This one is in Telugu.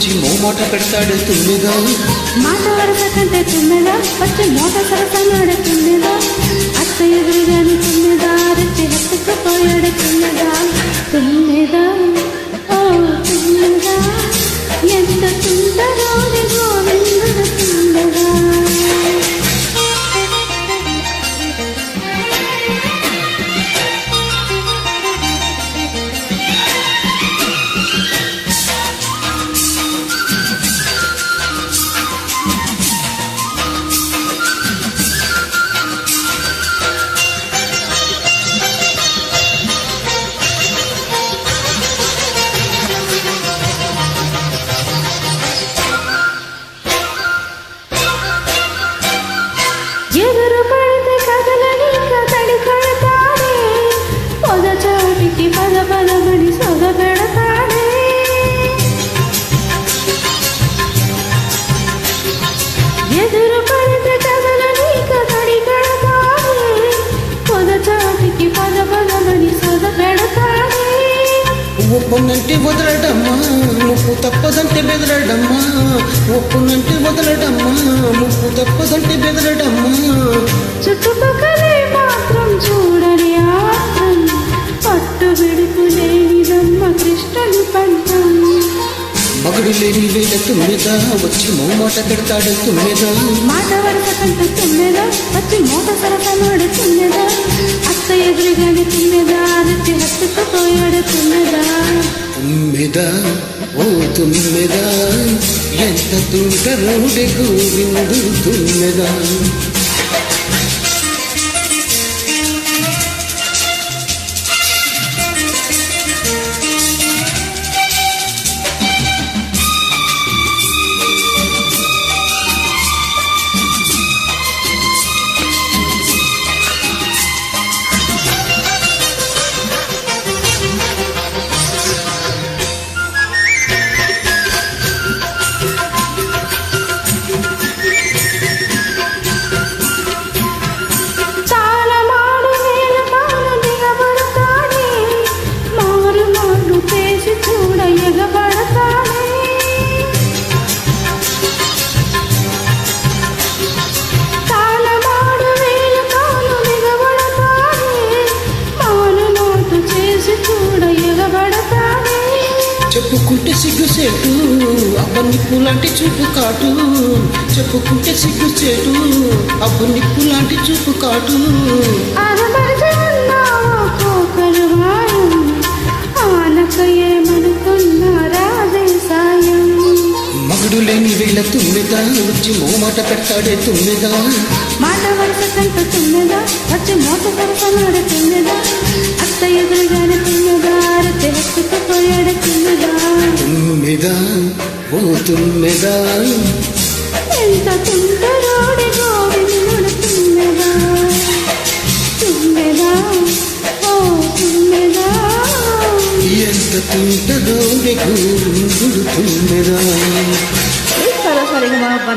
వచ్చి మోమాట పెడతాడు తుమ్మెదా. మాట వరస కంటే తుమ్మెదా వచ్చి మోట సరసనాడు తుమ్మెదా. అత్త ఎదురుగాని తుమ్మెదా రెట్టి హత్తుకుపోయాడు తుమ్మెదా. తుమ్మెదా ఓ తుమ్మెదా ఎంత సుందరో గోవిందుడు తుమ్మెదా. ఎదురు పడితే కదలని కదడి కడతాడే పొద చోటికి పద పదమని సొద పెడతాడే. ఎదురు పడితే కదలని కదడి కడతాడే పొద చోటికి పద పదమని సొద పెడతాడే. ఒప్పునంటే వదలడమ్మా ముప్పు తప్పదంటే బెదరడమ్మా. ఒప్పునంటే వదలడమ్మా ముప్పు తప్పదంటే బెదరడమ్మా. చుట్టుపక్కలే మాత్రం చూడని ఆత్రం పట్టు విడుపులేనిదమ్మ కృష్ణుని పంతం. మగుడు లేని వేళ తుమ్మెదా వచ్చి మోమాట పెడతాడు తుమ్మెదా. మాట వరస కంట తుమ్మెదా వచ్చి మోట సరసనాడు తుమ్మెదా. అత్త ఎదురుగాని తుమ్మెదా రెట్టి హత్తుకుపోయాడు తుమ్మెదా. తుమ్మెదా ఓ తుమ్మెదా ఎంత తుంటరుడే గోవిందుడు తుమ్మెదా. చెప్పుకుంటే సిగ్గుసేటు అబ్బ నిప్పు లాంటి చూపు కాటు. చెప్పుకుంటే సిగ్గుసేటు అబ్బ నిప్పు లాంటి చూపు కాటు. మగుడు లేని వేళ తుమ్మెదా వచ్చి మోమాట పెడతాడే తుమ్మెదా. మాట వరస కంట తుమ్మెదా వచ్చి మోట సరసనాడు తుమ్మెదా. అత్త ఎదురుగానే తుమ్మెదా రెట్టి హత్తుకుపోయాడు తుమ్మెదా. తుమ్మెదా ఓ తుమ్మెదా ఎంత సుందరోడి గోవిందుడు తుమ్మెదా. తుమ్మెదా ఓ తుమ్మెదా ఎంత తుంటరోడే గోవిందుడు తుమ్మెదా. సరిగా బాగా